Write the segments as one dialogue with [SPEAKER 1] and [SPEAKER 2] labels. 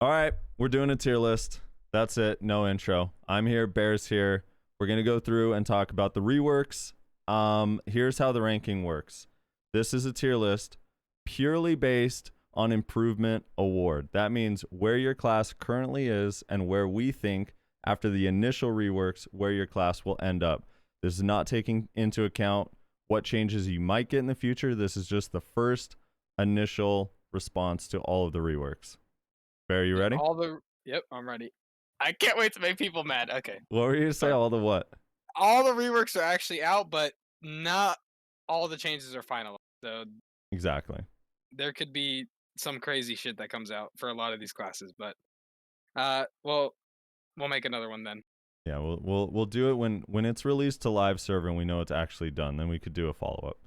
[SPEAKER 1] All right, we're doing a tier list. That's it. No intro. I'm here. Bear's here. We're gonna go through and talk about the reworks. Here's how the ranking works. This is a tier list purely based on improvement award. That means where your class currently is and where we think after the initial reworks where your class will end up. This is not taking into account what changes you might get in the future. This is just the first initial response to all of the reworks. Bear, you ready?
[SPEAKER 2] Yep, I'm ready. I can't wait to make people mad. Okay.
[SPEAKER 1] What were you to say?
[SPEAKER 2] So,
[SPEAKER 1] All the what?
[SPEAKER 2] all the reworks are actually out, but not all the changes are final. So
[SPEAKER 1] Exactly.
[SPEAKER 2] there could be some crazy shit that comes out for a lot of these classes, but well, we'll make another one then.
[SPEAKER 1] Yeah, we'll do it when it's released to live server and we know it's actually done. Then we could do a follow up.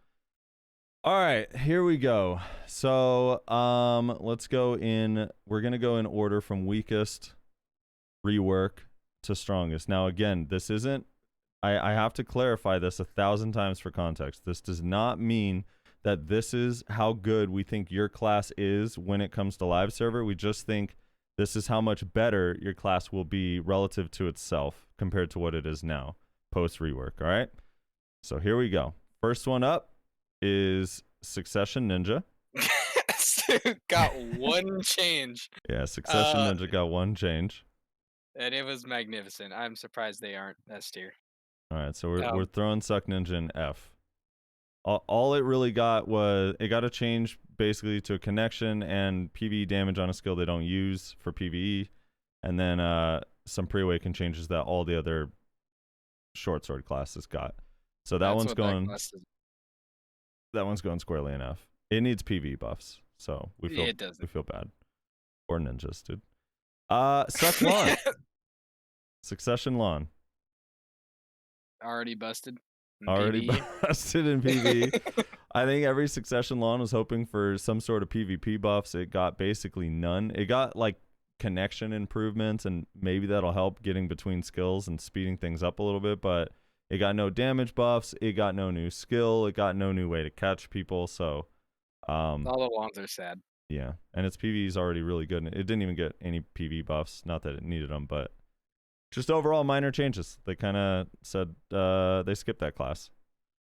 [SPEAKER 1] All right, here we go. So let's go in. We're gonna go in order from weakest rework to strongest. Now again, this isn't. I have to clarify this 1,000 times for context. This does not mean that this is how good we think your class is when it comes to live server. We just think this is how much better your class will be relative to itself compared to what it is now post rework. All right. So here we go. First one up is Succession Ninja.
[SPEAKER 2] Got one change.
[SPEAKER 1] Yeah, Succession Ninja got one change.
[SPEAKER 2] And it was magnificent. I'm surprised they aren't S tier.
[SPEAKER 1] All right, so we're throwing Suck Ninja in F. All it really got was it got a change basically to a connection and PvE damage on a skill they don't use for PvE, and then some pre-awaken changes that all the other short sword classes got. So that one's going squarely in F. It needs PvE buffs, so we feel bad. Or ninjas, dude. Suck Lahn. Succession Lahn.
[SPEAKER 2] Already busted.
[SPEAKER 1] Already busted in PvE. I think every Succession Lahn was hoping for some sort of PvP buffs. It got basically none. It got like connection improvements, and maybe that'll help getting between skills and speeding things up a little bit, but it got no damage buffs. It got no new skill. It got no new way to catch people. So
[SPEAKER 2] all the ones are sad.
[SPEAKER 1] Yeah, and its PvE is already really good. It didn't even get any PvE buffs. Not that it needed them, but just overall minor changes. They kind of said they skipped that class.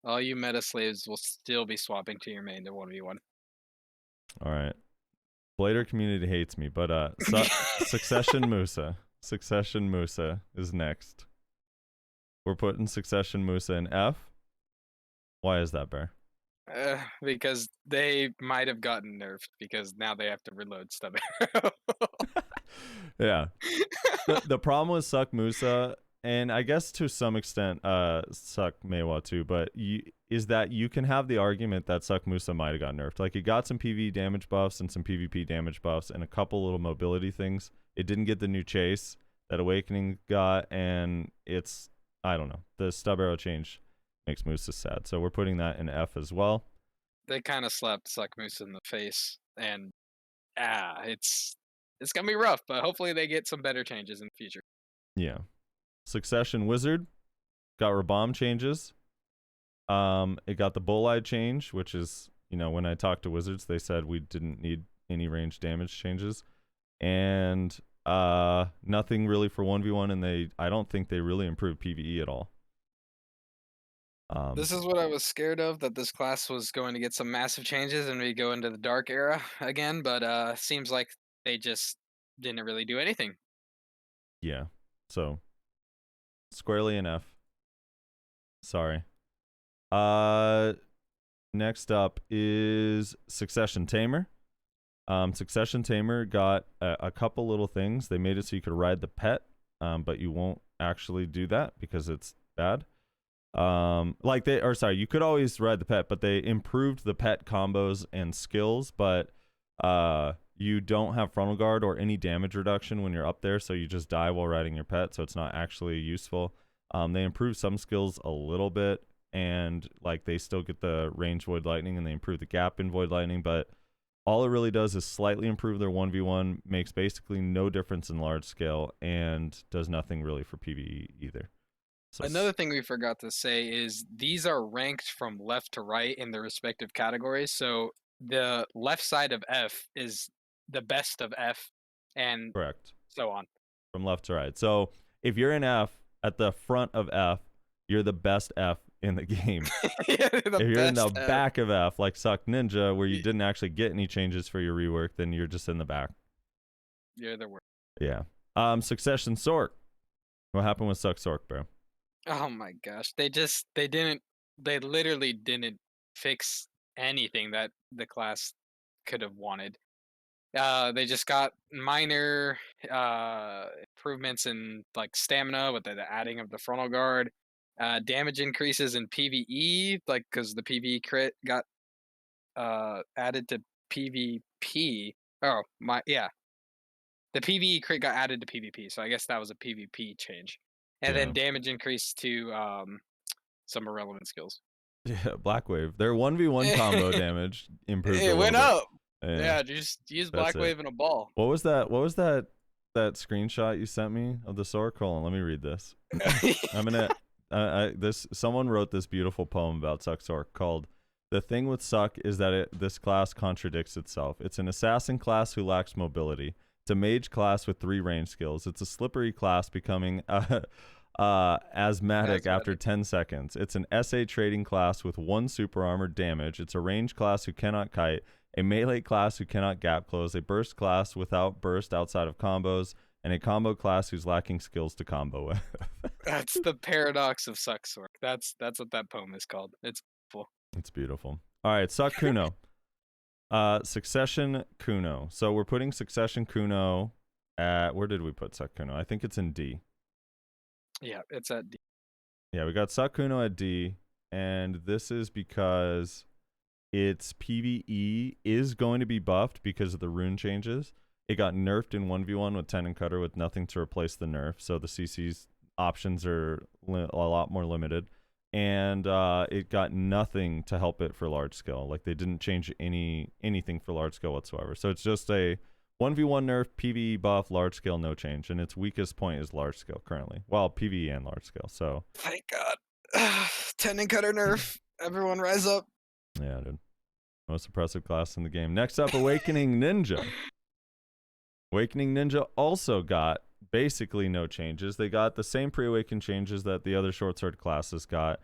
[SPEAKER 2] All you meta slaves will still be swapping to your main to 1v1.
[SPEAKER 1] All right. Blader community hates me, but Succession Musa. Succession Musa is next. We're putting Succession Musa in F. Why is that, Bear?
[SPEAKER 2] Because they might have gotten nerfed because now they have to reload Stub Arrow.
[SPEAKER 1] Yeah. The problem with Suck Musa, and I guess to some extent Suck Maehwa too, but is that you can have the argument that Suck Musa might have got nerfed. Like, it got some PvE damage buffs and some PvP damage buffs and a couple little mobility things. It didn't get the new chase that Awakening got, and it's, I don't know, the Stub Arrow change makes Musa sad. So we're putting that in F as well.
[SPEAKER 2] They kind of slapped Suck Musa in the face, and it's gonna be rough, but hopefully they get some better changes in the future.
[SPEAKER 1] Yeah. Succession Wizard got Rabam changes. It got the Bull-Eye change, which is, you know, when I talked to Wizards, they said we didn't need any range damage changes. And nothing really for 1v1, and I don't think they really improved PvE at all.
[SPEAKER 2] This is what I was scared of, that this class was going to get some massive changes and we go into the dark era again, but seems like they just didn't really do anything.
[SPEAKER 1] Yeah. So squarely in F. Sorry. Next up is Succession Tamer. Succession Tamer got a couple little things. They made it so you could ride the pet, but you won't actually do that because it's bad. You could always ride the pet, but they improved the pet combos and skills, but you don't have frontal guard or any damage reduction when you're up there, so you just die while riding your pet, so it's not actually useful. They improved some skills a little bit, and like they still get the range Void Lightning, and they improve the gap in Void Lightning, but all it really does is slightly improve their 1v1, makes basically no difference in large scale, and does nothing really for PvE either.
[SPEAKER 2] So another thing we forgot to say is these are ranked from left to right in their respective categories. So the left side of F is the best of F, and
[SPEAKER 1] Correct.
[SPEAKER 2] so on.
[SPEAKER 1] From left to right. So if you're in F, at the front of F, you're the best F in the game.
[SPEAKER 2] Yeah, the
[SPEAKER 1] If you're in the
[SPEAKER 2] best F.
[SPEAKER 1] back of F, like Suck Ninja, where you didn't actually get any changes for your rework, then you're just in the back.
[SPEAKER 2] You're the worst.
[SPEAKER 1] Yeah. Succession Sork. What happened with Suck Sork, bro?
[SPEAKER 2] Oh my gosh. They literally didn't fix anything that the class could have wanted. They just got minor improvements in like stamina with the adding of the frontal guard, damage increases in PvE, like because the PvE crit got added to PvP. Oh my, yeah, the PvE crit got added to PvP, so I guess that was a PvP change. And then damage increase to some irrelevant skills.
[SPEAKER 1] Yeah, Blackwave. Their 1v1 combo damage improved a
[SPEAKER 2] It
[SPEAKER 1] little
[SPEAKER 2] went
[SPEAKER 1] bit.
[SPEAKER 2] up.
[SPEAKER 1] Yeah,
[SPEAKER 2] Yeah, just use Blackwave in a ball.
[SPEAKER 1] What was that? What was that screenshot you sent me of the Sork? Hold on, let me read this. I'm gonna someone wrote this beautiful poem about Suck Sork called "The Thing with Suck is that this class contradicts itself. It's an assassin class who lacks mobility. It's a mage class with 3 range skills. It's a slippery class becoming asthmatic after 10 seconds. It's an SA trading class with 1 super armor damage. It's a range class who cannot kite, a melee class who cannot gap close, a burst class without burst outside of combos, and a combo class who's lacking skills to combo with."
[SPEAKER 2] That's the paradox of Suck Sork. That's what that poem is called. It's beautiful.
[SPEAKER 1] It's beautiful. All right, Suck Kuno. Succession Kuno. So we're putting Succession Kuno at, where did we put Suck Kuno? I think it's in D.
[SPEAKER 2] Yeah, it's at D.
[SPEAKER 1] Yeah, we got Suck Kuno at D, and this is because its PvE is going to be buffed because of the rune changes. It got nerfed in 1v1 with Tenon Cutter with nothing to replace the nerf, so the CC's options are a lot more limited. And it got nothing to help it for large scale. Like, they didn't change anything for large scale whatsoever. So it's just a 1v1 nerf, PvE buff, large scale, no change. And its weakest point is large scale currently. Well, PvE and large scale. So
[SPEAKER 2] thank God. Tenon Cutter nerf. Everyone rise up.
[SPEAKER 1] Yeah, dude. Most impressive class in the game. Next up, Awakening Ninja. Awakening Ninja also got basically no changes. They got the same pre-awaken changes that the other short sword classes got.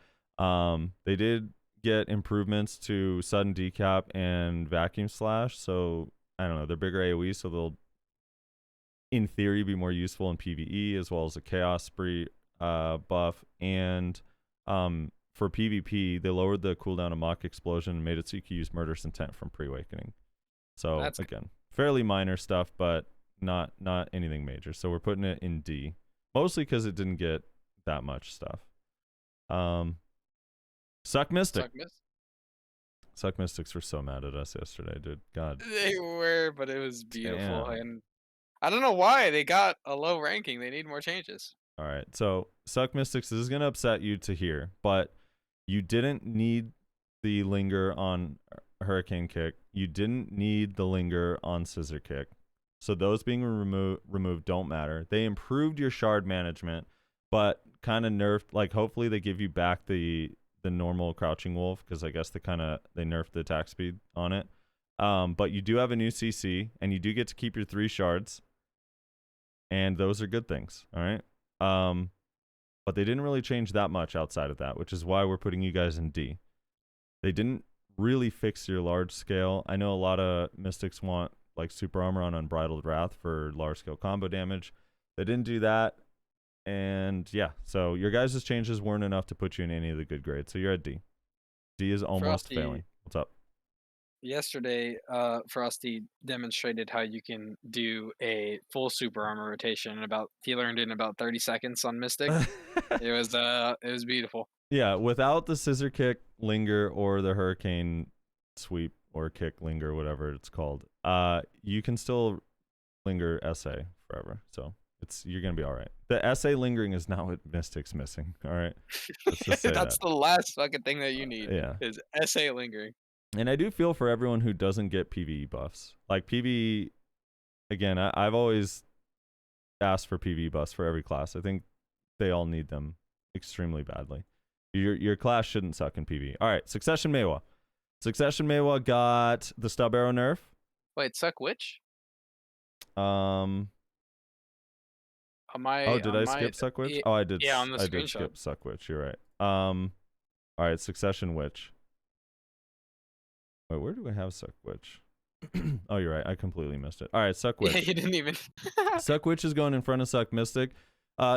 [SPEAKER 1] They did get improvements to sudden decap and vacuum slash. So I don't know, they're bigger AoE, so they'll in theory be more useful in PvE, as well as a chaos spree buff. And for PvP, they lowered the cooldown of mock explosion and made it so you could use murderous intent from pre-awakening. So again, fairly minor stuff, but not anything major. So we're putting it in D, mostly because it didn't get that much stuff. Suck Mystic. Suck Mystics were so mad at us yesterday, dude. God.
[SPEAKER 2] They were, but it was beautiful. Damn. And I don't know why they got a low ranking. They need more changes.
[SPEAKER 1] All right. So Suck Mystics, this is going to upset you to hear, but you didn't need the linger on Hurricane Kick. You didn't need the linger on Scissor Kick. So those being removed don't matter. They improved your shard management, but kind of nerfed, like, hopefully they give you back the normal crouching wolf, because I guess they nerfed the attack speed on it. But you do have a new CC, and you do get to keep your 3 shards, and those are good things. All right. But they didn't really change that much outside of that, which is why we're putting you guys in D. They didn't really fix your large scale. I know a lot of Mystics want like super armor on Unbridled Wrath for large scale combo damage. They didn't do that. And yeah, so your guys' changes weren't enough to put you in any of the good grades. So you're at D. D is almost failing. What's up?
[SPEAKER 2] Yesterday, Frosty demonstrated how you can do a full super armor rotation he learned in about 30 seconds on Mystic. It was beautiful.
[SPEAKER 1] Yeah, without the Scissor Kick, Linger, or the Hurricane Sweep or Kick, Linger, whatever it's called, you can still linger SA forever. So you're gonna be all right. The SA lingering is not what Mystic's missing. All right, let's just say
[SPEAKER 2] that's the last fucking thing that you need.
[SPEAKER 1] Yeah,
[SPEAKER 2] is SA lingering.
[SPEAKER 1] And I do feel for everyone who doesn't get PvE buffs. Like PvE, again, I've always asked for PvE buffs for every class. I think they all need them extremely badly. Your class shouldn't suck in PvE. All right, Succession Maehwa. Succession Maehwa got the stub arrow nerf.
[SPEAKER 2] Wait, suck which?
[SPEAKER 1] Oh, did
[SPEAKER 2] on
[SPEAKER 1] I
[SPEAKER 2] my
[SPEAKER 1] skip Suck Witch?
[SPEAKER 2] yeah,
[SPEAKER 1] Oh, I did.
[SPEAKER 2] yeah, on the
[SPEAKER 1] I did
[SPEAKER 2] screenshot.
[SPEAKER 1] skip Suck Witch. You're right. All right, Succession Witch. Wait, where do I have Suck Witch? Oh, you're right. I completely missed it. All right, Suck Witch.
[SPEAKER 2] Yeah, you didn't even.
[SPEAKER 1] Suck Witch is going in front of Suck Mystic.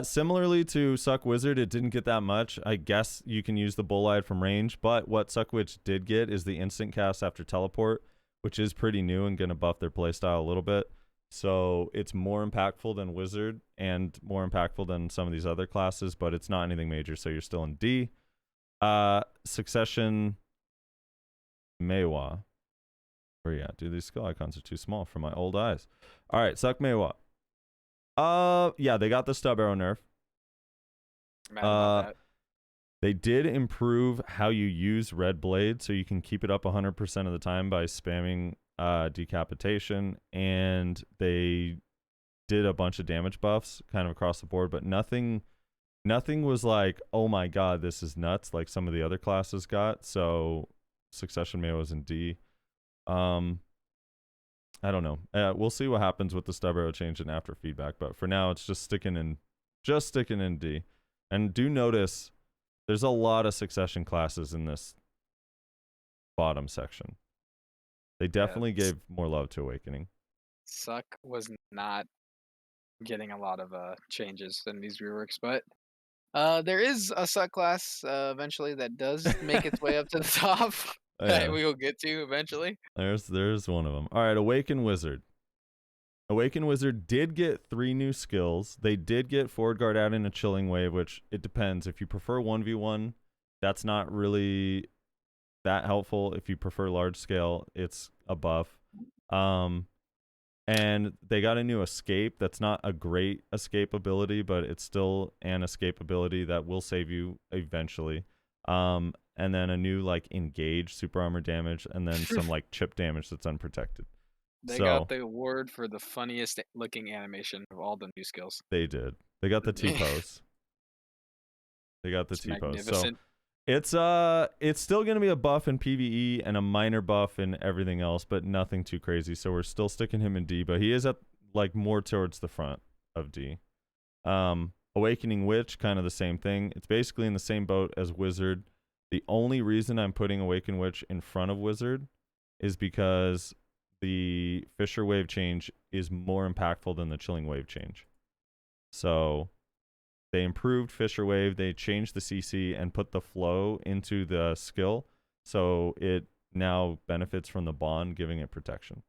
[SPEAKER 1] Similarly to Suck Wizard, it didn't get that much. I guess you can use the Bullide from range, but what Suck Witch did get is the instant cast after teleport, which is pretty new and going to buff their playstyle a little bit. So it's more impactful than Wizard and more impactful than some of these other classes, but it's not anything major, so you're still in D. Succession Maehwa. Or yeah, dude, these skill icons are too small for my old eyes. All right, Suck Maehwa. Yeah, they got the stub arrow nerf.
[SPEAKER 2] Mad about that.
[SPEAKER 1] They did improve how you use Red Blade, so you can keep it up 100% of the time by spamming decapitation, and they did a bunch of damage buffs kind of across the board, but nothing was like, oh my god, this is nuts, like some of the other classes got. So Succession Maehwa was in D. I don't know. We'll see what happens with the stub arrow change and after feedback, but for now it's just sticking in D. And do notice there's a lot of Succession classes in this bottom section. They definitely gave more love to Awakening.
[SPEAKER 2] Suck was not getting a lot of changes in these reworks, but there is a Suck class eventually that does make its way up to the top. That we will get to eventually.
[SPEAKER 1] There's one of them. All right, Awaken Wizard. Awaken Wizard did get 3 new skills. They did get Forward Guard out in a Chilling Wave, which it depends. If you prefer 1v1, that's not really that helpful. If you prefer large scale, it's a buff. And they got a new Escape. That's not a great escape ability, but it's still an escape ability that will save you eventually. And then a new like Engage super armor damage, and then some like chip damage that's unprotected.
[SPEAKER 2] They got the award for the funniest looking animation of all the new skills.
[SPEAKER 1] They did. They got the T-pose. They got the T-pose. So it's still going to be a buff in PvE and a minor buff in everything else, but nothing too crazy. So we're still sticking him in D, but he is at like more towards the front of D. Awakening Witch, kind of the same thing. It's basically in the same boat as Wizard. The only reason I'm putting Awaken Witch in front of Wizard is because the Fissure Wave change is more impactful than the Chilling Wave change. So they improved Fissure Wave, they changed the CC and put the flow into the skill, so it now benefits from the bond, giving it protection.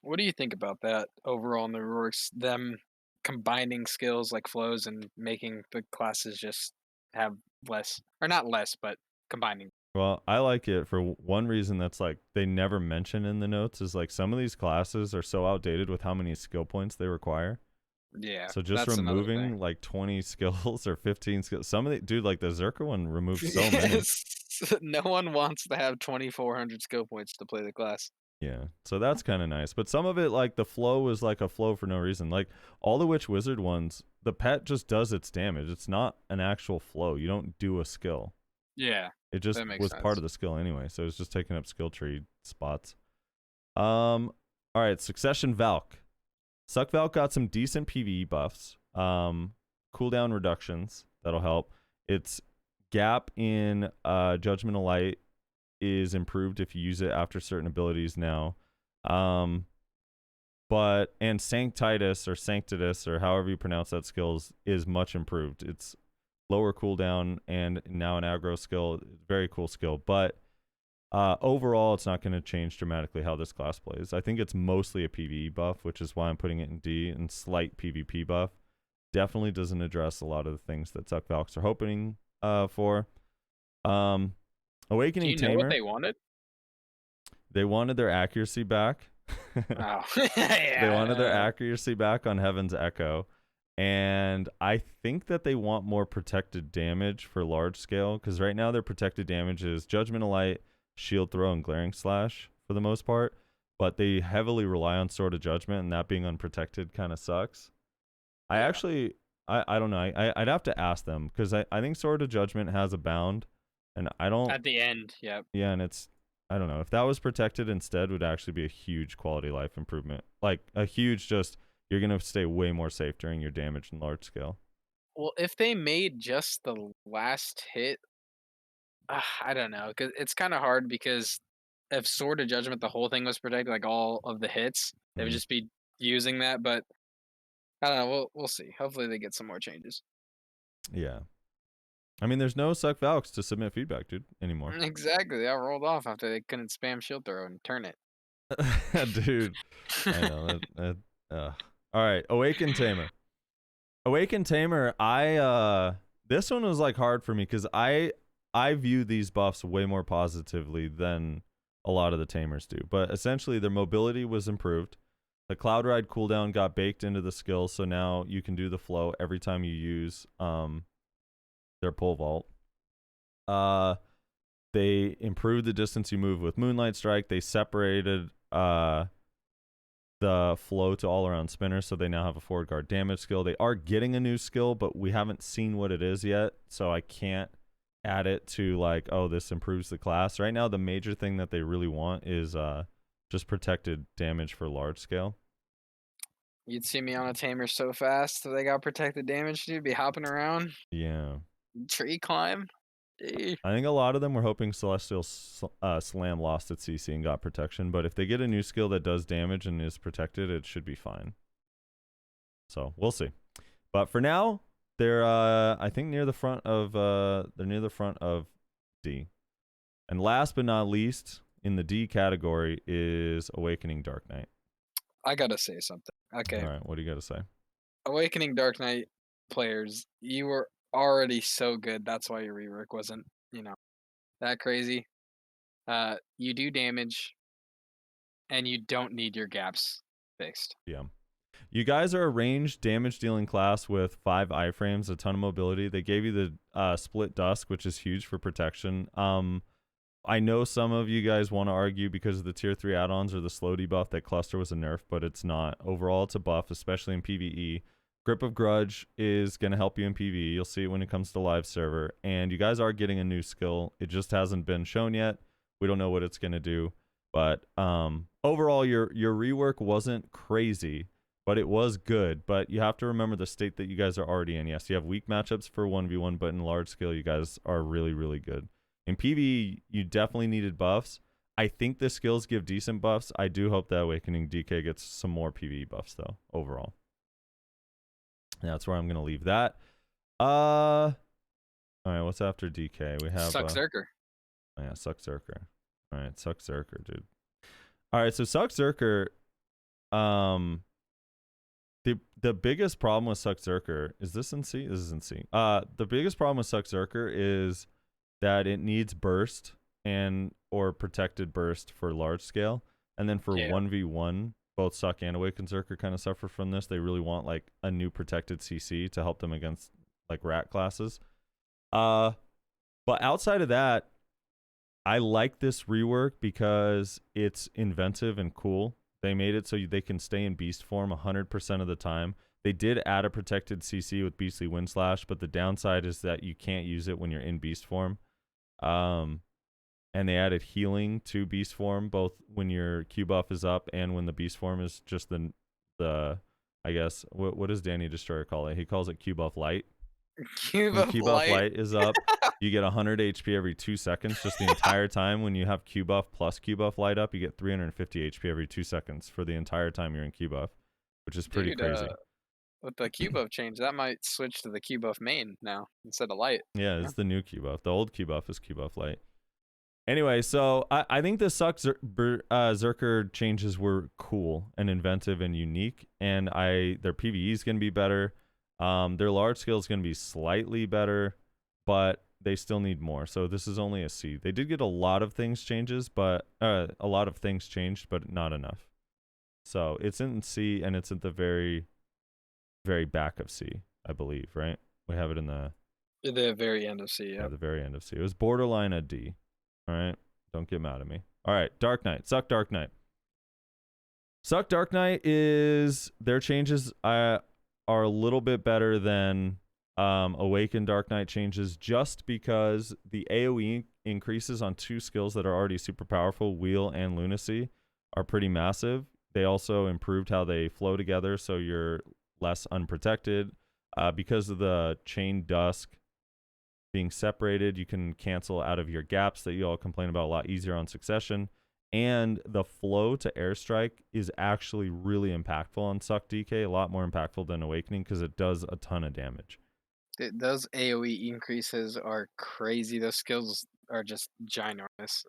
[SPEAKER 2] What do you think about that overall in the reworks? Them combining skills like flows and making the classes just have less, or not less, but combining.
[SPEAKER 1] Well, I like it for one reason that's like they never mention in the notes is like some of these classes are so outdated with how many skill points they require.
[SPEAKER 2] Yeah.
[SPEAKER 1] So just removing like 20 skills or 15 skills. Some of the dude, like the Zerker one removed so many.
[SPEAKER 2] No one wants to have 2,400 skill points to play the class.
[SPEAKER 1] Yeah. So that's kind of nice. But some of it, like the flow was like a flow for no reason. Like all the Witch Wizard ones, the pet just does its damage. It's not an actual flow. You don't do a skill.
[SPEAKER 2] Yeah.
[SPEAKER 1] It just was part of the skill anyway. So it's just taking up skill tree spots. All right. Succession Valk. Suck Valk got some decent PvE buffs. Cooldown reductions. That'll help. Its gap in Judgment of Light is improved if you use it after certain abilities now. And Sanctitus or Sanctitus or however you pronounce that skill is much improved. It's lower cooldown and now an aggro skill. Very cool skill. But overall, it's not going to change dramatically how this class plays. I think it's mostly a PvE buff, which is why I'm putting it in D, and slight PvP buff. Definitely doesn't address a lot of the things that Suck Valks are hoping for. Awakening
[SPEAKER 2] Do you
[SPEAKER 1] Tamer.
[SPEAKER 2] know what they wanted?
[SPEAKER 1] They wanted their accuracy back.
[SPEAKER 2] Oh.
[SPEAKER 1] They wanted their accuracy back on Heaven's Echo. And I think that they want more protected damage for large scale, because right now their protected damage is Judgment of Light, Shield Throw, and Glaring Slash for the most part. But they heavily rely on Sword of Judgment, and that being unprotected kind of sucks. I don't know. I'd have to ask them, because I think Sword of Judgment has a bound. And I don't...
[SPEAKER 2] At the end, yep.
[SPEAKER 1] Yeah, and it's... I don't know. If that was protected instead, would actually be a huge quality life improvement. Like, a huge just... you're going to stay way more safe during your damage in large scale.
[SPEAKER 2] Well, if they made just the last hit, I don't know, because it's kind of hard because if Sword of Judgment, the whole thing was protected, like all of the hits, they would just be using that. But I don't know. We'll see. Hopefully, they get some more changes.
[SPEAKER 1] Yeah. I mean, there's no suck Valks to submit feedback, dude, anymore.
[SPEAKER 2] Exactly. They all rolled off after they couldn't spam shield throw and turn it.
[SPEAKER 1] Dude, I know. All right, Awaken Tamer. Awaken Tamer, this one was like hard for me because I view these buffs way more positively than a lot of the Tamers do. But essentially, their mobility was improved. The Cloud Ride cooldown got baked into the skill, so now you can do the flow every time you use their pole vault. They improved the distance you move with Moonlight Strike. They separated the flow to all around spinners, so they now have a forward guard damage skill. They are getting a new skill, but we haven't seen what it is yet, so I can't add it to like, oh, this improves the class. Right now, the major thing that they really want is just protected damage for large scale.
[SPEAKER 2] You'd see me on a Tamer so fast if they got protected damage, dude. Be hopping around.
[SPEAKER 1] Yeah.
[SPEAKER 2] Tree climb.
[SPEAKER 1] I think a lot of them were hoping Celestial Slam lost its CC and got protection, but if they get a new skill that does damage and is protected, it should be fine. So we'll see. But for now, they're I think near the front of D. And last but not least, in the D category is Awakening Dark Knight.
[SPEAKER 2] I gotta say something. Okay.
[SPEAKER 1] All right, what do you got to say?
[SPEAKER 2] Awakening Dark Knight players, you were already so good. That's why your rework wasn't, that crazy. You do damage, and you don't need your gaps fixed.
[SPEAKER 1] Yeah. You guys are a ranged damage dealing class with 5 iframes, a ton of mobility. They gave you the split dusk, which is huge for protection. I know some of you guys want to argue because of the tier 3 add-ons or the slow debuff that cluster was a nerf, but it's not. Overall, it's a buff, especially in PvE. Grip of Grudge is going to help you in PvE. You'll see it when it comes to live server. And you guys are getting a new skill. It just hasn't been shown yet. We don't know what it's going to do. But overall, your rework wasn't crazy, but it was good. But you have to remember the state that you guys are already in. Yes, you have weak matchups for 1v1, but in large scale, you guys are really, really good. In PvE, you definitely needed buffs. I think the skills give decent buffs. I do hope that Awakening DK gets some more PvE buffs, though, overall. That's where I'm going to leave that. All right, what's after DK? We have...
[SPEAKER 2] Suck Zerker.
[SPEAKER 1] Oh, yeah, Suck Zerker. All right, Suck Zerker, dude. All right, so Suck Zerker... The biggest problem with Suck Zerker... Is this in C? This is in C. The biggest problem with Suck Zerker is that it needs burst or protected burst for large scale. And then for 1v1, both Suck and Awaken Zerker kind of suffer from this. They really want like a new protected CC to help them against like rat classes. But outside of that, I like this rework because it's inventive and cool. They made it so they can stay in beast form 100% of the time. They did add a protected CC with Beastly Wind Slash, but the downside is that you can't use it when you're in beast form. And they added healing to beast form, both when your Q buff is up and when the beast form is just the I guess, what does Danny Destroyer call it? He calls it Q buff light.
[SPEAKER 2] Q buff
[SPEAKER 1] light is up, you get 100 HP every 2 seconds just the entire time. When you have Q buff plus Q buff light up, you get 350 HP every 2 seconds for the entire time you're in Q buff, which is pretty crazy.
[SPEAKER 2] With the Q buff change, that might switch to the Q buff main now instead of light.
[SPEAKER 1] Yeah, it's the new Q buff. The old Q buff is Q buff light. Anyway, so I think the Suck Zerker changes were cool and inventive and unique, and their PvE is going to be better. Their large scale is going to be slightly better, but they still need more. So this is only a C. They did get a lot of things changed, but not enough. So it's in C, and it's at the very, very back of C, I believe, right? We have it in the
[SPEAKER 2] very end of C,
[SPEAKER 1] yeah, the very end of C. It was borderline a D. All right, don't get mad at me. All right, Dark Knight, Suck Dark Knight. Suck Dark Knight is their changes are a little bit better than Awaken Dark Knight changes, just because the AoE increases on 2 skills that are already super powerful, Wheel and Lunacy, are pretty massive. They also improved how they flow together, so you're less unprotected. Because of the chain dusk being separated, you can cancel out of your gaps that you all complain about a lot easier on Succession. And the flow to airstrike is actually really impactful on Suck DK, a lot more impactful than Awakening because it does a ton of damage.
[SPEAKER 2] Those AoE increases are crazy. Those skills are just ginormous.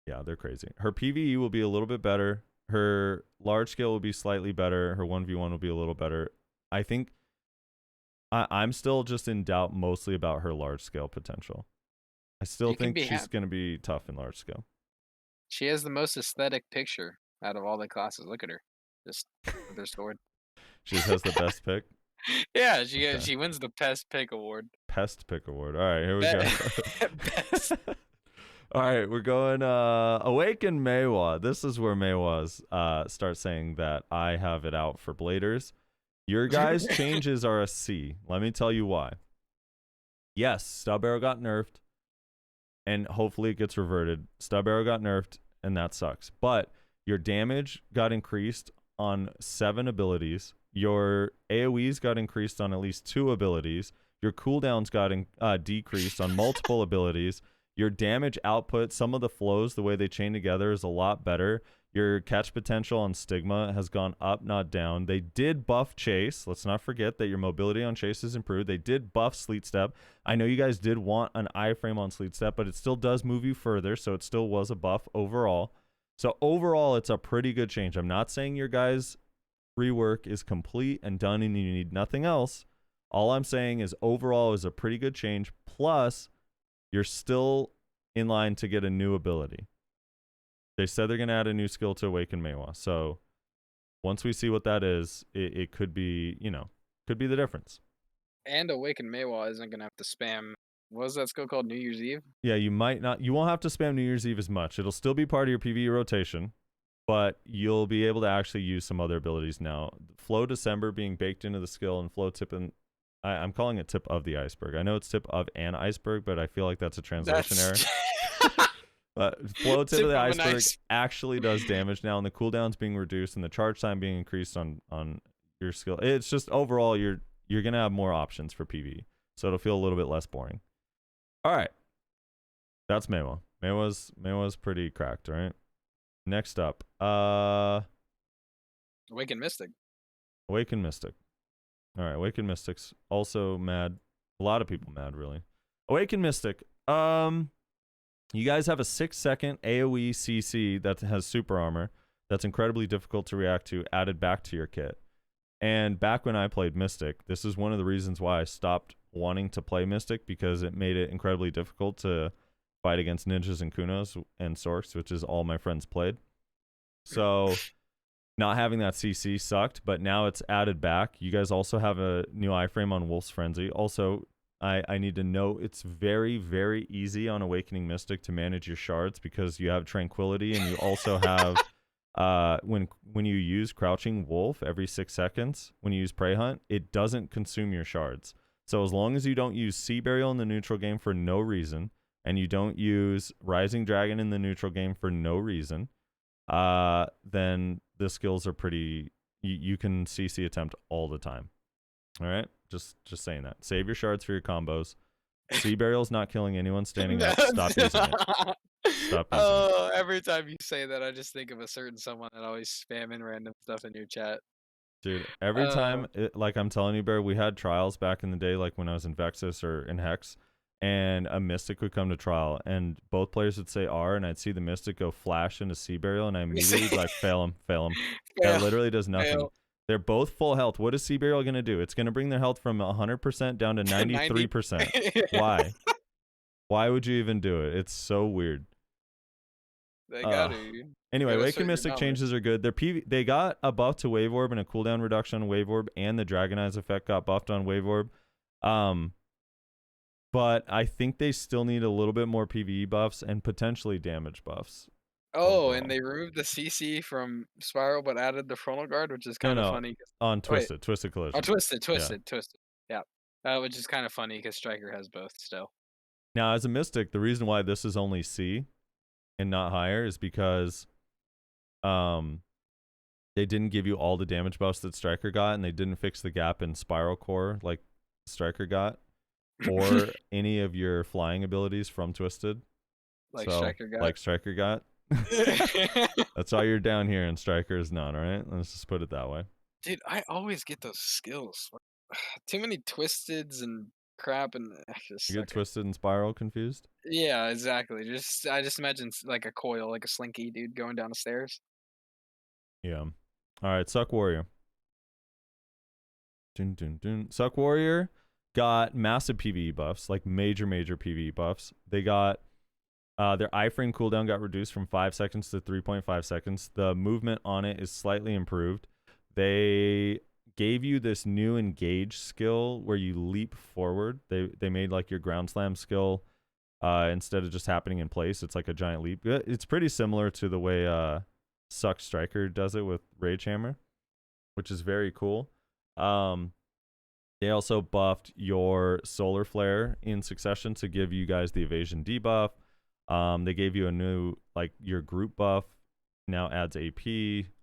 [SPEAKER 1] Yeah, they're crazy. Her PvE will be a little bit better. Her large scale will be slightly better. Her 1v1 will be a little better. I think I'm still just in doubt mostly about her large scale potential. I still
[SPEAKER 2] You can
[SPEAKER 1] think
[SPEAKER 2] be
[SPEAKER 1] she's going to be tough in large scale.
[SPEAKER 2] She has the most aesthetic picture out of all the classes. Look at her, just with her sword.
[SPEAKER 1] She just has the best pick.
[SPEAKER 2] Yeah,
[SPEAKER 1] Okay.
[SPEAKER 2] she wins the Pest Pick award.
[SPEAKER 1] Pest pick award. All right, here we go.
[SPEAKER 2] Best.
[SPEAKER 1] All right, we're going Awaken Maehwa. This is where Maehwa's start saying that I have it out for bladers. Your guys' changes are a C. Let me tell you why. Yes, Stub Arrow got nerfed, and hopefully it gets reverted. Stub Arrow got nerfed, and that sucks. But your damage got increased on 7 abilities. Your AoEs got increased on at least 2 abilities. Your cooldowns got decreased on multiple abilities. Your damage output, some of the flows, the way they chain together is a lot better. Your catch potential on Stigma has gone up, not down. They did buff Chase. Let's not forget that your mobility on Chase is improved. They did buff Sleet Step. I know you guys did want an iframe on Sleet Step, but it still does move you further, so it still was a buff overall. So overall, it's a pretty good change. I'm not saying your guys' rework is complete and done and you need nothing else. All I'm saying is overall is a pretty good change. Plus, you're still in line to get a new ability. They said they're going to add a new skill to Awaken Maehwa. So once we see what that is, it could be, could be the difference.
[SPEAKER 2] And Awaken Maehwa isn't gonna have to spam. What was that skill called? New Year's Eve.
[SPEAKER 1] Yeah, you won't have to spam New Year's Eve as much. It'll still be part of your PvE rotation, but you'll be able to actually use some other abilities now. Flow December being baked into the skill and Flow Tip and I'm calling it Tip of the Iceberg. I know it's Tip of an Iceberg, but I feel like that's a translation error. But Flow Tip of the Iceberg actually does damage now, and the cooldown's being reduced and the charge time being increased on your skill. It's just overall you're gonna have more options for PvE, so it'll feel a little bit less boring. All right, that's Maehwa. Maehwa's pretty cracked, right? Next up,
[SPEAKER 2] Awaken Mystic.
[SPEAKER 1] Awaken Mystic. All right, Awaken Mystic's also mad. A lot of people mad, really. Awaken Mystic. You guys have a 6-second AoE CC that has super armor that's incredibly difficult to react to added back to your kit. And back when I played Mystic, this is one of the reasons why I stopped wanting to play Mystic, because it made it incredibly difficult to fight against ninjas and kunos and sorks, which is all my friends played. So not having that CC sucked, but now it's added back. You guys also have a new iframe on Wolf's Frenzy. Also, I need to note it's very, very easy on Awakening Mystic to manage your shards because you have Tranquility, and you also have when you use Crouching Wolf every 6 seconds, when you use Prey Hunt, it doesn't consume your shards. So as long as you don't use Sea Burial in the neutral game for no reason, and you don't use Rising Dragon in the neutral game for no reason, then the skills are pretty. You can CC attempt all the time. All right, just saying that. Save your shards for your combos. Sea Burial's not killing anyone standing up. Stop using it. Stop using it.
[SPEAKER 2] Every time you say that, I just think of a certain someone that always spamming random stuff in your chat.
[SPEAKER 1] Dude, every time, like I'm telling you, Bear, we had trials back in the day, like when I was in Vexus or in Hex, and a Mystic would come to trial, and both players would say R, and I'd see the Mystic go flash into Sea Burial, and I immediately be like, fail him. That literally does nothing.
[SPEAKER 2] Fail.
[SPEAKER 1] They're both full health. What is Sea Burial going to do? It's going to bring their health from 100% down to 93%. Why? Why would you even do it? It's so weird.
[SPEAKER 2] They got it.
[SPEAKER 1] Anyway, Awaken Mystic changes are good. They got a buff to Wave Orb and a cooldown reduction on Wave Orb, and the Dragon Eyes effect got buffed on Wave Orb. But I think they still need a little bit more PvE buffs and potentially damage buffs.
[SPEAKER 2] Oh, and they removed the CC from Spiral, but added the Frontal Guard, which is kind of funny.
[SPEAKER 1] On Twisted Collision.
[SPEAKER 2] Oh, Twisted. Yeah. Which is kind of funny because Striker has both still.
[SPEAKER 1] Now, as a Mystic, the reason why this is only C and not higher is because They didn't give you all the damage buffs that Striker got, and they didn't fix the gap in Spiral Core like Striker got, or any of your flying abilities from Twisted.
[SPEAKER 2] Like
[SPEAKER 1] So,
[SPEAKER 2] Striker got.
[SPEAKER 1] like Striker got. That's why you're down here and Striker is not, all right? Let's just put it that way.
[SPEAKER 2] Dude, I always get those skills. Too many twisteds and crap, and I just
[SPEAKER 1] You get
[SPEAKER 2] suck it.
[SPEAKER 1] Twisted and Spiral confused?
[SPEAKER 2] Yeah, exactly. I just imagine like a coil, like a slinky dude going down the stairs.
[SPEAKER 1] Yeah. All right, Suck Warrior. Dun, dun, dun. Suck Warrior got massive PvE buffs, like major PvE buffs. They got their iframe cooldown got reduced from 5 seconds to 3.5 seconds. The movement on it is slightly improved. They gave you this new engage skill where you leap forward. They made like your ground slam skill instead of just happening in place. It's like a giant leap. It's pretty similar to the way Suck Striker does it with Rage Hammer, which is very cool. They also buffed your Solar Flare in succession to give you guys the evasion debuff. They gave you a new, like, your group buff now adds AP.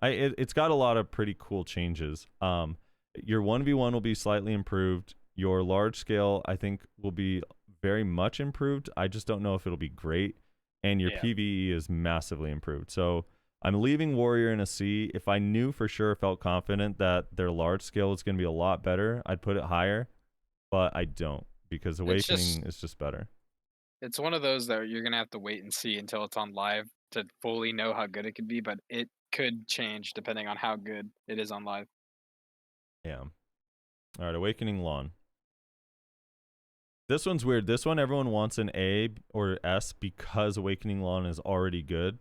[SPEAKER 1] It's got a lot of pretty cool changes. Your 1v1 will be slightly improved. Your large scale, I think, will be very much improved. I just don't know if it'll be great. And your PvE is massively improved. So I'm leaving Warrior in a C. If I knew for sure, felt confident that their large scale is going to be a lot better, I'd put it higher. But I don't, because Awakening is just better.
[SPEAKER 2] It's one of those that you're gonna have to wait and see until it's on live to fully know how good it could be, but it could change depending on how good it is on live.
[SPEAKER 1] Yeah. All right, Awakening Lahn. This one's weird. This one, everyone wants an A or S because Awakening Lahn is already good.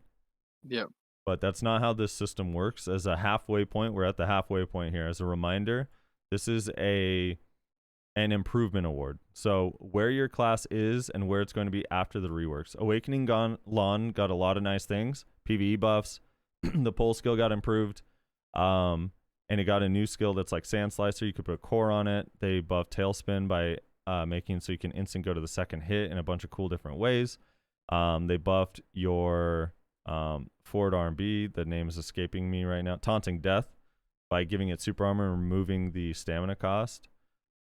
[SPEAKER 2] Yep.
[SPEAKER 1] But that's not how this system works. As a halfway point, we're at the halfway point here. As a reminder, this is an improvement award. So where your class is and where it's going to be after the reworks. Awakening Lahn got a lot of nice things. PvE buffs. The pole skill got improved. And it got a new skill that's like Sand Slicer. You could put a core on it. They buffed Tailspin by making so you can instant go to the second hit in a bunch of cool different ways. They buffed your forward R&B. The name is escaping me right now. Taunting Death by giving it super armor and removing the stamina cost.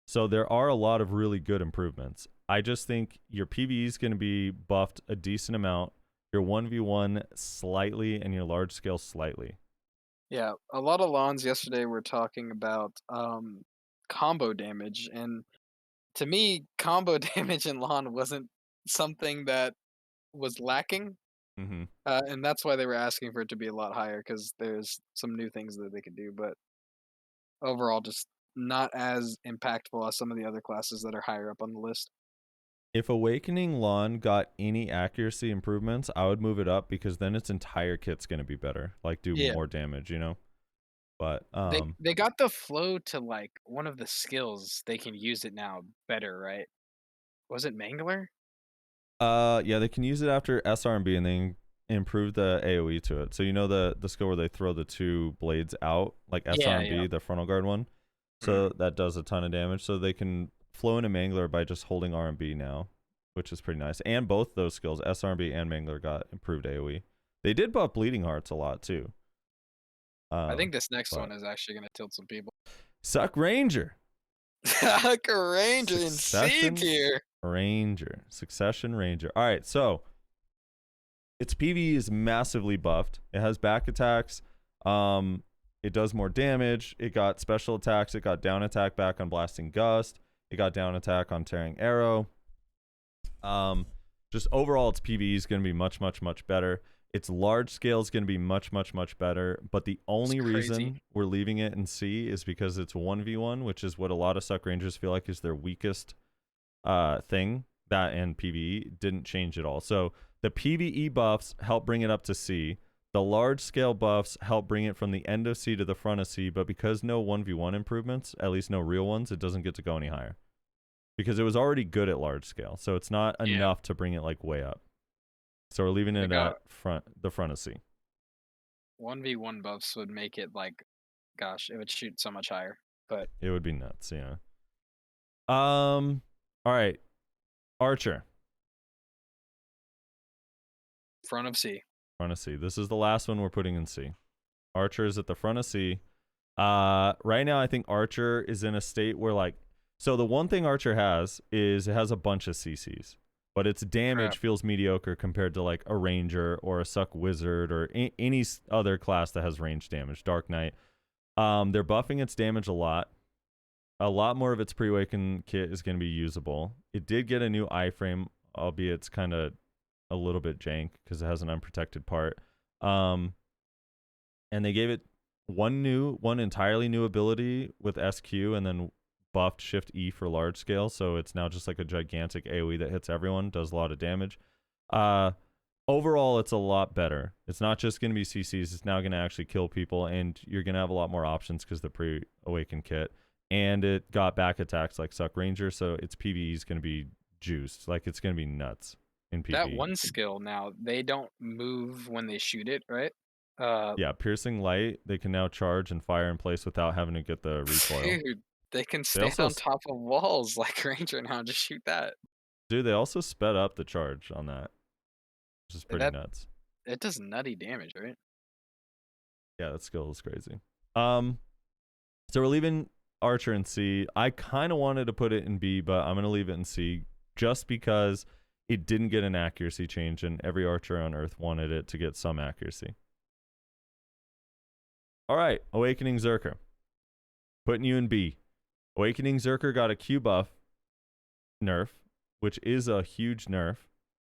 [SPEAKER 1] So there are a lot of really good improvements. I just think your PvE is going to be buffed a decent amount, your 1v1 slightly, and your large scale slightly.
[SPEAKER 2] Yeah, a lot of Lahns yesterday were talking about combo damage, and to me, combo damage in Lahn wasn't something that was lacking,
[SPEAKER 1] Mm-hmm.
[SPEAKER 2] and that's why they were asking for it to be a lot higher because there's some new things that they could do, but overall, just not as impactful as some of the other classes that are higher up on the list.
[SPEAKER 1] If Awakening Lahn got any accuracy improvements, I would move it up because then its entire kit's going to be better, like do more damage, you know? But
[SPEAKER 2] they got the flow to like one of the skills they can use it now better, right? Was it Mangler?
[SPEAKER 1] yeah, they can use it after SRB and they improve the AoE to it. So you know the skill where they throw the two blades out, like SRB, the frontal guard one. So that does a ton of damage. So they can flow into Mangler by just holding RB now, which is pretty nice. And both those skills, SRB and Mangler, got improved AoE. They did buff Bleeding Hearts a lot too.
[SPEAKER 2] I think this next one is actually going to tilt some people.
[SPEAKER 1] Suck Ranger.
[SPEAKER 2] Suck Ranger in C tier.
[SPEAKER 1] Ranger. Succession Ranger. All right, so its PvE is massively buffed. It has back attacks. It does more damage. It got special attacks. It got down attack back on Blasting Gust. It got down attack on Tearing Arrow. Just overall, its PvE is going to be much better. Its large scale is going to be much better. But the only reason we're leaving it in C is because it's 1v1, which is what a lot of Suck Rangers feel like is their weakest thing. That and PvE didn't change at all. So the PvE buffs help bring it up to C. The large scale buffs help bring it from the end of C to the front of C, but because no 1v1 improvements, at least no real ones, it doesn't get to go any higher. Because it was already good at large scale, so it's not enough to bring it like way up. So we're leaving it at the front of C.
[SPEAKER 2] 1v1 buffs would make it like, gosh, it would shoot so much higher. But
[SPEAKER 1] it would be nuts, yeah. All right, Archer.
[SPEAKER 2] Front of C.
[SPEAKER 1] Front of C. This is the last one we're putting in C. Archer is at the front of C. Right now, I think Archer is in a state where like, so the one thing Archer has is it has a bunch of CCs, but its damage
[SPEAKER 2] Crap.
[SPEAKER 1] feels mediocre compared to like a Ranger or a Suck Wizard or any other class that has range damage. Dark Knight. They're buffing its damage a lot. A lot more of its pre-awaken kit is going to be usable. It did get a new iframe, albeit it's kind of a little bit jank because it has an unprotected part. And they gave it one entirely new ability with SQ, and then buffed Shift E for large scale. So it's now just like a gigantic AoE that hits everyone, does a lot of damage. Overall, it's a lot better. It's not just going to be CCs. It's now going to actually kill people, and you're going to have a lot more options because the pre-awaken kit. And it got back attacks like Suck Ranger, so its PvE is going to be juiced. Like, it's going to be nuts in PvE.
[SPEAKER 2] That one skill now, they don't move when they shoot it, right?
[SPEAKER 1] Yeah, Piercing Light, they can now charge and fire in place without having to get the recoil.
[SPEAKER 2] Dude, they can
[SPEAKER 1] They
[SPEAKER 2] stand
[SPEAKER 1] also
[SPEAKER 2] on top of walls like Ranger now and just shoot that.
[SPEAKER 1] Dude, they also sped up the charge on that, which is pretty
[SPEAKER 2] That
[SPEAKER 1] nuts.
[SPEAKER 2] it does nutty damage, right?
[SPEAKER 1] Yeah, that skill is crazy. So we're leaving Archer in C. I kind of wanted to put it in B, but I'm going to leave it in C just because it didn't get an accuracy change, and every Archer on Earth wanted it to get some accuracy. All right, Awakening Zerker. Putting you in B. Awakening Zerker got a Q buff nerf, which is a huge nerf.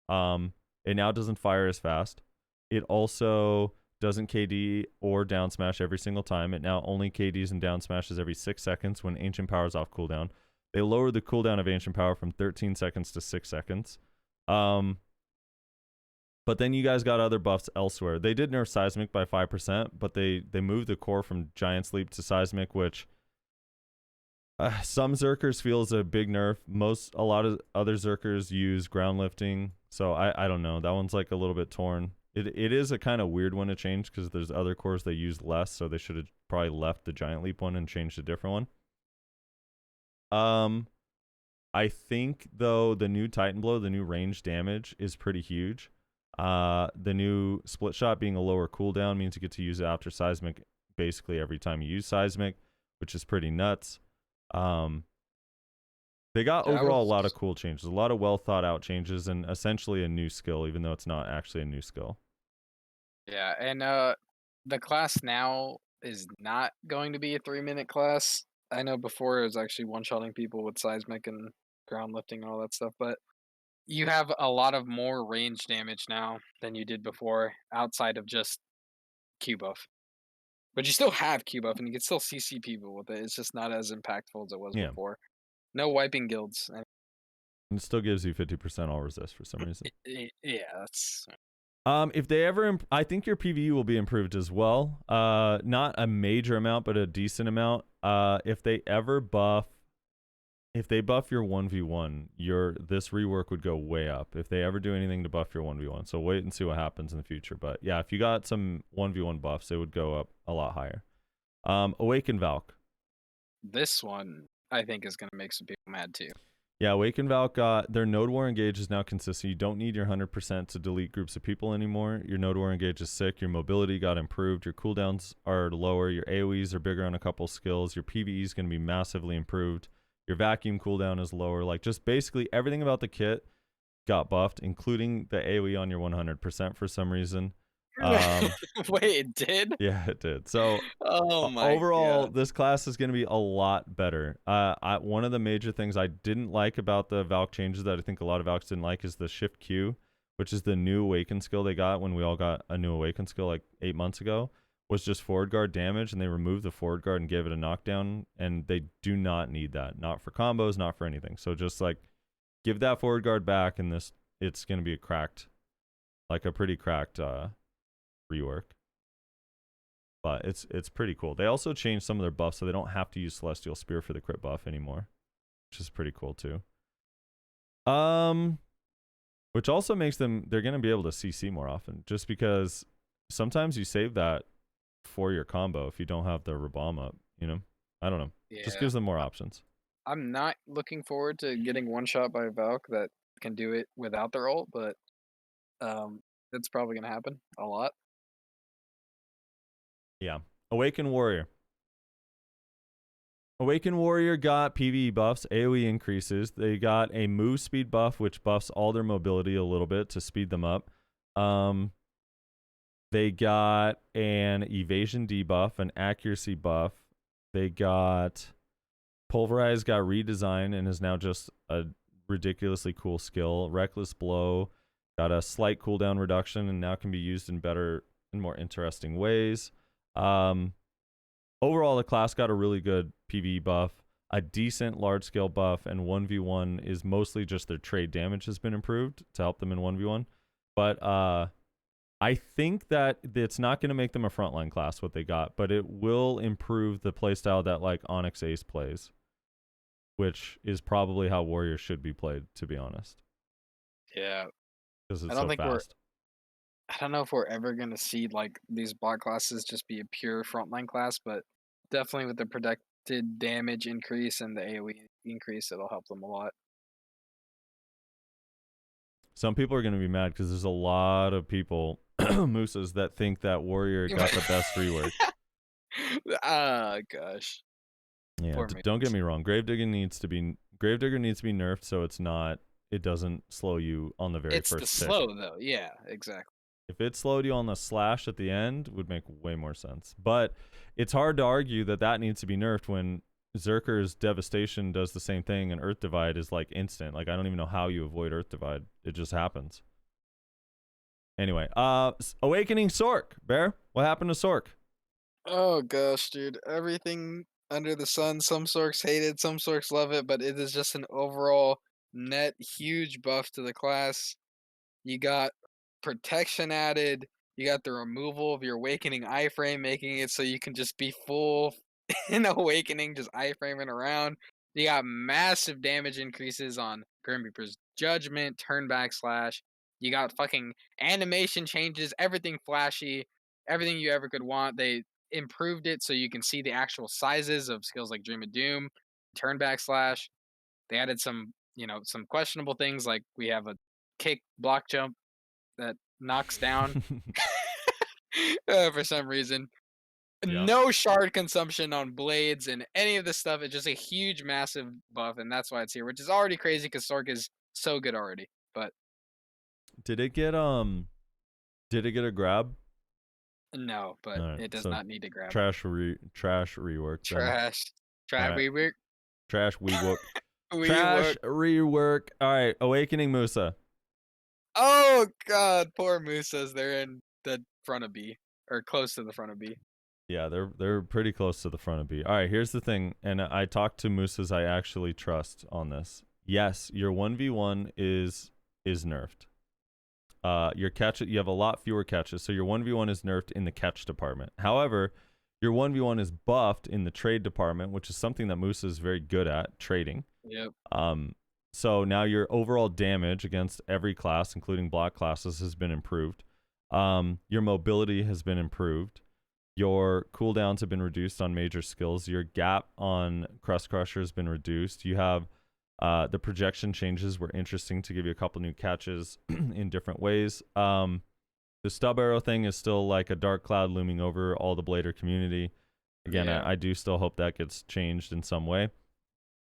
[SPEAKER 1] It now doesn't fire as fast. It also doesn't KD or down smash every single time. It now only KDs and down smashes every 6 seconds when Ancient Power is off cooldown. They lowered the cooldown of Ancient Power from 13 seconds to 6 seconds. But then you guys got other buffs elsewhere. They did nerf Seismic by 5%, but they moved the core from Giant Sleep to Seismic, which some Zerkers feel is a big nerf. A lot of other Zerkers use ground lifting, so I don't know. That one's like a little bit torn. It is a kind of weird one to change because there's other cores they use less, so they should have probably left the Giant Leap one and changed a different one. I think though the new Titan Blow, the new range damage is pretty huge. The new Split Shot being a lower cooldown means you get to use it after Seismic basically every time you use Seismic, which is pretty nuts. They got overall a lot of cool changes, a lot of well thought out changes, and essentially a new skill, even though it's not actually a new skill.
[SPEAKER 2] Yeah, and the class now is not going to be a 3-minute class. I know before it was actually one-shotting people with Seismic and ground lifting and all that stuff, but you have a lot of more range damage now than you did before, outside of just Q buff. But you still have Q buff, and you can still CC people with it. It's just not as impactful as it was
[SPEAKER 1] Yeah.
[SPEAKER 2] before. No wiping guilds.
[SPEAKER 1] And it still gives you 50% all resist for some reason.
[SPEAKER 2] Yeah, that's.
[SPEAKER 1] If they ever, I think your PvE will be improved as well. Not a major amount, but a decent amount. If they buff your 1v1, this rework would go way up. If they ever do anything to buff your 1v1, so wait and see what happens in the future. But yeah, if you got some 1v1 buffs, it would go up a lot higher. Awaken Valk.
[SPEAKER 2] This one I think is gonna make some people mad too.
[SPEAKER 1] Yeah, Awaken Valk got their Node War Engage is now consistent. You don't need your 100% to delete groups of people anymore. Your Node War Engage is sick. Your mobility got improved. Your cooldowns are lower. Your AoEs are bigger on a couple skills. Your PvE is going to be massively improved. Your vacuum cooldown is lower. Like, just basically everything about the kit got buffed, including the AoE on your 100% for some reason.
[SPEAKER 2] Wait, it did?
[SPEAKER 1] Yeah, it did. So
[SPEAKER 2] overall,
[SPEAKER 1] God, this class is going to be a lot better. One of the major things I didn't like about the Valk changes that I think a lot of Valks didn't like is the Shift Q, which is the new Awaken skill they got when we all got a new Awaken skill like 8 months ago, was just forward guard damage, and they removed the forward guard and gave it a knockdown, and they do not need that. Not for combos, not for anything. So just like give that forward guard back, and it's going to be a pretty cracked rework. But it's pretty cool. They also changed some of their buffs so they don't have to use Celestial Spear for the crit buff anymore, which is pretty cool too. Which also makes they're going to be able to CC more often, just because sometimes you save that for your combo if you don't have the Rabam up, you know? I don't know.
[SPEAKER 2] yeah.
[SPEAKER 1] Just gives them more options.
[SPEAKER 2] I'm not looking forward to getting one shot by Valk that can do it without their ult, but it's probably gonna happen a lot.
[SPEAKER 1] Yeah. Awakened Warrior. Awakened Warrior got PvE buffs, AoE increases. They got a move speed buff, which buffs all their mobility a little bit to speed them up. They got an evasion debuff, an accuracy buff. They got Pulverize got redesigned and is now just a ridiculously cool skill. Reckless Blow got a slight cooldown reduction and now can be used in better and more interesting ways. Overall, the class got a really good PvE buff, a decent large-scale buff, and 1v1 is mostly just their trade damage has been improved to help them in 1v1. But I think that it's not going to make them a frontline class, what they got, but it will improve the playstyle that like Onyx Ace plays, which is probably how Warrior should be played, to be honest.
[SPEAKER 2] Yeah.
[SPEAKER 1] Because it's
[SPEAKER 2] I don't
[SPEAKER 1] so
[SPEAKER 2] think
[SPEAKER 1] fast.
[SPEAKER 2] I don't know if we're ever going to see like these bot classes just be a pure frontline class, but definitely with the protected damage increase and the AoE increase, it'll help them a lot.
[SPEAKER 1] Some people are going to be mad because there's a lot of people, Musas, that think that Warrior got the best rework.
[SPEAKER 2] Ah, gosh.
[SPEAKER 1] Yeah, don't get me wrong. Gravedigger needs to be nerfed so it doesn't slow you on the very first tick.
[SPEAKER 2] It's the slow though. Yeah, exactly.
[SPEAKER 1] If it slowed you on the slash at the end, would make way more sense. But it's hard to argue that needs to be nerfed when Zerker's Devastation does the same thing and Earth Divide is like instant. Like I don't even know how you avoid Earth Divide. It just happens. Anyway, Awakening Sork. Bear, what happened to Sork?
[SPEAKER 2] Oh gosh, dude. Everything under the sun. Some Sorks hate it, some Sorks love it, but it is just an overall net huge buff to the class. You got protection added. You got the removal of your awakening iframe, making it so you can just be full in awakening, just iframing around. You got massive damage increases on Grim Reaper's Judgment, turn backslash. You got fucking animation changes, everything flashy, everything you ever could want. They improved it so you can see the actual sizes of skills like Dream of Doom, turn backslash. They added some, some questionable things like we have a kick block jump that knocks down for some reason.
[SPEAKER 1] Yep.
[SPEAKER 2] No shard consumption on blades and any of this stuff. It's just a huge, massive buff, and that's why it's here, which is already crazy because Sork is so good already. But
[SPEAKER 1] did it get a grab?
[SPEAKER 2] No, but
[SPEAKER 1] right,
[SPEAKER 2] it does
[SPEAKER 1] so
[SPEAKER 2] not need to grab.
[SPEAKER 1] Trash rework.
[SPEAKER 2] Trash
[SPEAKER 1] right.
[SPEAKER 2] rework.
[SPEAKER 1] Trash rework. Trash rework. All right, Awakening Musa.
[SPEAKER 2] Oh god, poor Musa's. They're in the front of B or close to the front of B.
[SPEAKER 1] Yeah, they're pretty close to the front of B. All right, here's the thing, and I talked to Musas I actually trust on this. Yes, your 1v1 is nerfed. Your catch, you have a lot fewer catches, so your 1v1 is nerfed in the catch department. However, your 1v1 is buffed in the trade department, which is something that Musa is very good at, trading.
[SPEAKER 2] Yep.
[SPEAKER 1] So now your overall damage against every class, including block classes, has been improved. Your mobility has been improved. Your cooldowns have been reduced on major skills. Your gap on Crust Crusher has been reduced. You have the projection changes were interesting to give you a couple new catches in different ways. The stub arrow thing is still like a dark cloud looming over all the Blader community. Again, yeah. I do still hope that gets changed in some way.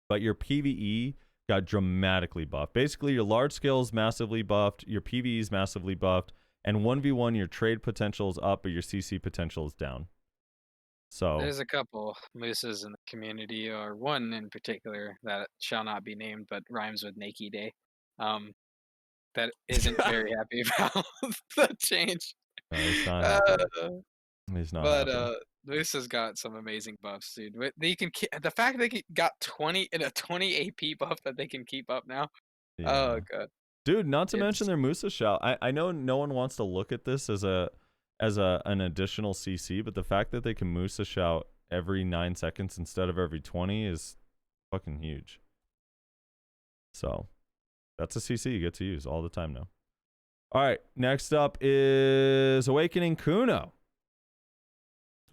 [SPEAKER 1] But your PvE got dramatically buffed. Basically, your large scale is massively buffed. Your PvE is massively buffed. And 1v1, your trade potential is up, but your CC potential is down. So
[SPEAKER 2] there's a couple Musas in the community, or one in particular that shall not be named, but rhymes with Nike Day. That isn't very happy about the change.
[SPEAKER 1] No, he's not happy. He's not happy.
[SPEAKER 2] Musa's got some amazing buffs, dude. They can the fact they got 20 AP buff that they can keep up now. Yeah. Oh god.
[SPEAKER 1] Dude, not to mention their Musa shout. I know no one wants to look at this as an additional CC, but the fact that they can Musa shout every 9 seconds instead of every 20 is fucking huge. So that's a CC you get to use all the time now. All right, next up is Awakening Kuno.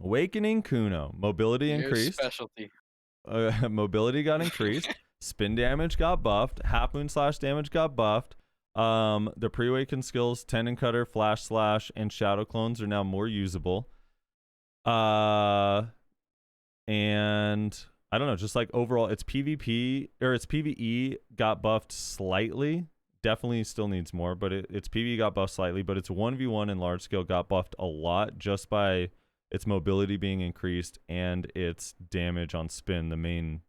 [SPEAKER 1] Awakening Kuno. Mobility increased.
[SPEAKER 2] Specialty.
[SPEAKER 1] Mobility got increased. Spin damage got buffed. Half moon slash damage got buffed. The pre-awakened skills, Tendon Cutter, Flash Slash, and Shadow Clones are now more usable. And I don't know, just like overall, its PvP or its PvE got buffed slightly. Definitely still needs more, but its PvE got buffed slightly. But its 1v1 and large scale got buffed a lot just by its mobility being increased and its damage on spin, the main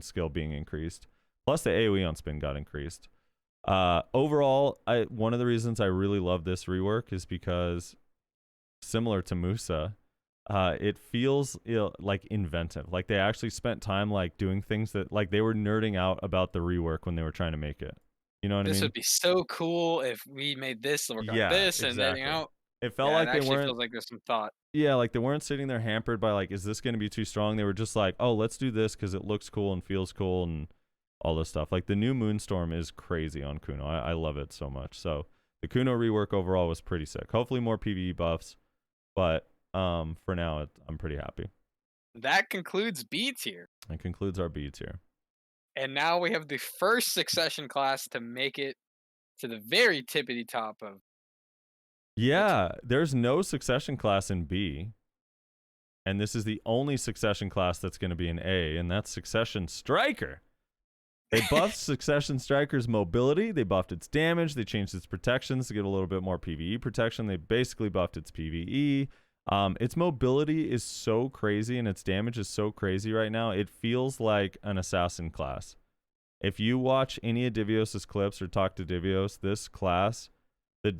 [SPEAKER 1] skill being increased. Plus the AoE on spin got increased. Overall, one of the reasons I really love this rework is because similar to Musa, it feels like inventive. Like they actually spent time like doing things that like they were nerding out about the rework when they were trying to make it. You know what I
[SPEAKER 2] This
[SPEAKER 1] mean?
[SPEAKER 2] would be so cool if we made this work on
[SPEAKER 1] Yeah,
[SPEAKER 2] this, and then
[SPEAKER 1] exactly. It felt
[SPEAKER 2] yeah, it
[SPEAKER 1] like they
[SPEAKER 2] actually
[SPEAKER 1] weren't.
[SPEAKER 2] feels like there's some thought.
[SPEAKER 1] Yeah, like they weren't sitting there hampered by like, is this going to be too strong? They were just like, oh, let's do this because it looks cool and feels cool and all this stuff. Like the new Moonstorm is crazy on Kuno. I love it so much. So the Kuno rework overall was pretty sick. Hopefully more PvE buffs, but for now I'm pretty happy.
[SPEAKER 2] That concludes B tier.
[SPEAKER 1] That concludes our B tier.
[SPEAKER 2] And now we have the first succession class to make it to the very tippity top of.
[SPEAKER 1] Yeah, there's no succession class in B. And this is the only succession class that's going to be in A, and that's Succession Striker. They buffed Succession Striker's mobility. They buffed its damage. They changed its protections to get a little bit more PvE protection. They basically buffed its PvE. Its mobility is so crazy and its damage is so crazy right now. It feels like an assassin class. If you watch any of Divios' clips or talk to Divios, this class,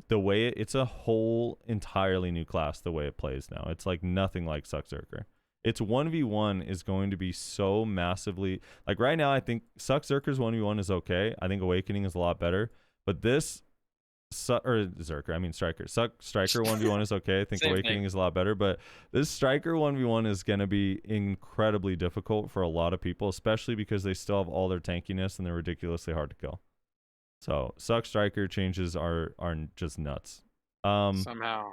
[SPEAKER 1] the way it's a whole entirely new class the way it plays now. It's like nothing like Zerker. Its 1v1 is going to be so massively like right now I think Zerker's 1v1 is okay. I think Awakening is a lot better, but this Zerker, I mean Striker. Striker 1v1 is okay. I think Awakening is a lot better, but this Striker 1v1 is going to be incredibly difficult for a lot of people, especially because they still have all their tankiness and they're ridiculously hard to kill. So Striker changes are just nuts.
[SPEAKER 2] Somehow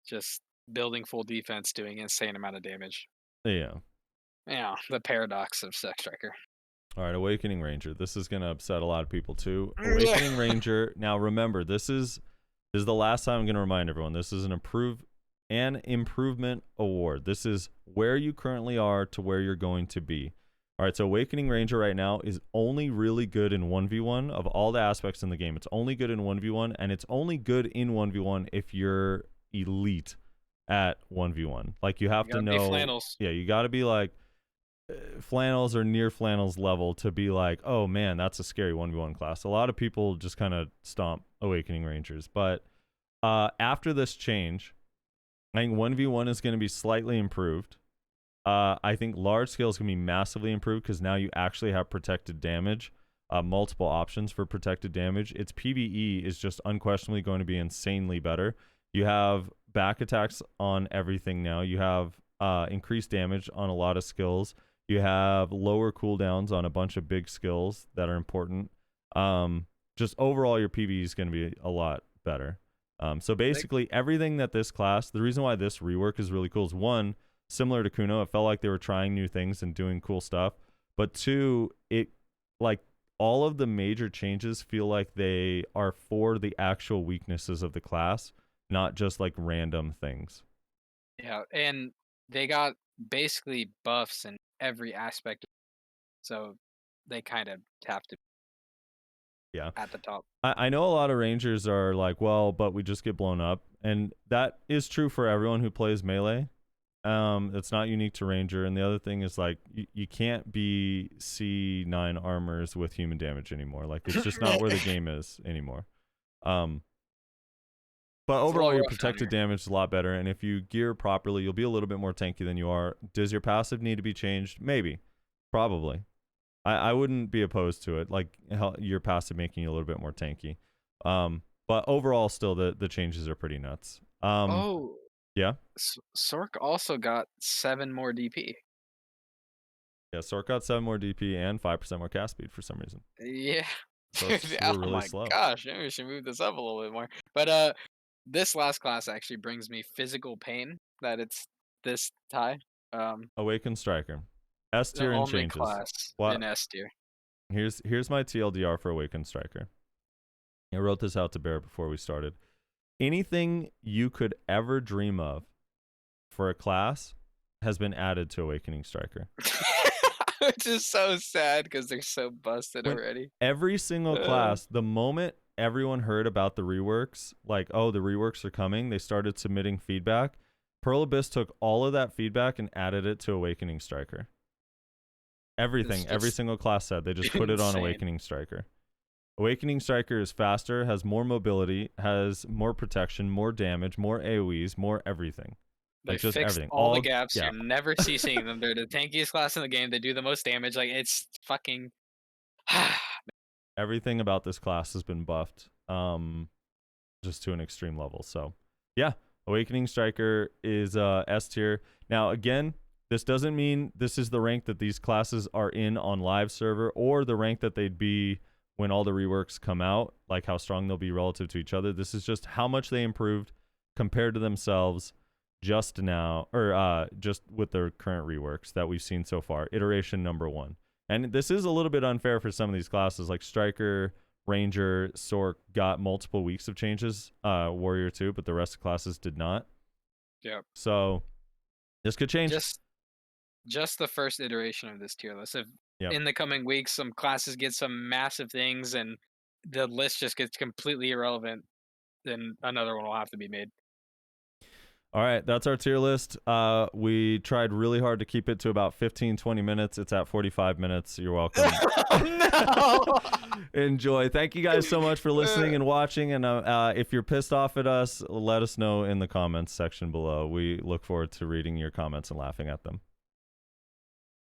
[SPEAKER 2] just building full defense, doing insane amount of damage.
[SPEAKER 1] Yeah.
[SPEAKER 2] Yeah, the paradox of Striker.
[SPEAKER 1] All right, Awakening Ranger. This is going to upset a lot of people too. Awakening Ranger. Now remember, this is the last time I'm going to remind everyone. This is an improvement award. This is where you currently are to where you're going to be. All right, so Awakening Ranger right now is only really good in 1v1 of all the aspects in the game. It's only good in 1v1, and it's only good in 1v1 if you're elite at 1v1. Like you have to know.
[SPEAKER 2] Flannels.
[SPEAKER 1] Yeah, you got to be like flannels or near flannels level to be like, oh man, that's a scary 1v1 class. A lot of people just kind of stomp Awakening Rangers, but after this change, I think 1v1 is going to be slightly improved. I think large scale is going to be massively improved because now you actually have protected damage, multiple options for protected damage. Its PvE is just unquestionably going to be insanely better. You have back attacks on everything now. You have increased damage on a lot of skills. You have lower cooldowns on a bunch of big skills that are important. Just overall, your PvE is going to be a lot better. So basically, everything that this class, the reason why this rework is really cool is one, similar to Kuno, it felt like they were trying new things and doing cool stuff. But two, it like all of the major changes feel like they are for the actual weaknesses of the class, not just like random things.
[SPEAKER 2] Yeah, and they got basically buffs in every aspect, so they kind of have to.
[SPEAKER 1] Yeah,
[SPEAKER 2] at the top.
[SPEAKER 1] I know a lot of Rangers are like, well, but we just get blown up, and that is true for everyone who plays melee. It's not unique to Ranger. And the other thing is like you can't be C9 armors with human damage anymore. Like it's just not where the game is anymore. But overall, your protected damage is a lot better, and if you gear properly, you'll be a little bit more tanky than you are. Does your passive need to be changed? Maybe, probably. I wouldn't be opposed to it. Like your passive making you a little bit more tanky. But overall, still the changes are pretty nuts. Yeah.
[SPEAKER 2] Sork also got 7 more DP.
[SPEAKER 1] Yeah, Sork got 7 more DP and 5% more cast speed for some reason.
[SPEAKER 2] Yeah.
[SPEAKER 1] So it's still really slow.
[SPEAKER 2] Gosh, maybe we should move this up a little bit more. But this last class actually brings me physical pain that it's this high.
[SPEAKER 1] Awakened Striker. S tier and changes.
[SPEAKER 2] Class in S tier.
[SPEAKER 1] Here's my TLDR for Awakened Striker. I wrote this out to Bear before we started. Anything you could ever dream of for a class has been added to Awakening Striker.
[SPEAKER 2] Which is so sad because they're so busted already.
[SPEAKER 1] Every single class, the moment everyone heard about the reworks, like, oh, the reworks are coming, they started submitting feedback. Pearl Abyss took all of that feedback and added it to Awakening Striker. Everything, every single class said, they just put it on Awakening Striker. Awakening Striker is faster, has more mobility, has more protection, more damage, more AoEs, more everything.
[SPEAKER 2] They
[SPEAKER 1] like just
[SPEAKER 2] fixed
[SPEAKER 1] everything.
[SPEAKER 2] all the gaps. Yeah. You'll never see seeing them. They're the tankiest class in the game. They do the most damage. Like, it's fucking...
[SPEAKER 1] Everything about this class has been buffed, just to an extreme level. So, yeah, Awakening Striker is S tier. Now, again, this doesn't mean this is the rank that these classes are in on live server or the rank that they'd be when all the reworks come out, like how strong they'll be relative to each other. This is just how much they improved compared to themselves just now, or just with their current reworks that we've seen so far. Iteration number 1. And this is a little bit unfair for some of these classes, like Striker, Ranger, Sork got multiple weeks of changes, Warrior too, but the rest of classes did not.
[SPEAKER 2] Yeah.
[SPEAKER 1] So this could change.
[SPEAKER 2] Just the first iteration of this tier list. If
[SPEAKER 1] Yep.
[SPEAKER 2] in the coming weeks some classes get some massive things and the list just gets completely irrelevant, then another one will have to be made.
[SPEAKER 1] All right, that's our tier list. We tried really hard to keep it to about 15-20 minutes. It's at 45 minutes. You're welcome.
[SPEAKER 2] No.
[SPEAKER 1] Enjoy. Thank you guys so much for listening and watching. And if you're pissed off at us, let us know in the comments section below. We look forward to reading your comments and laughing at them.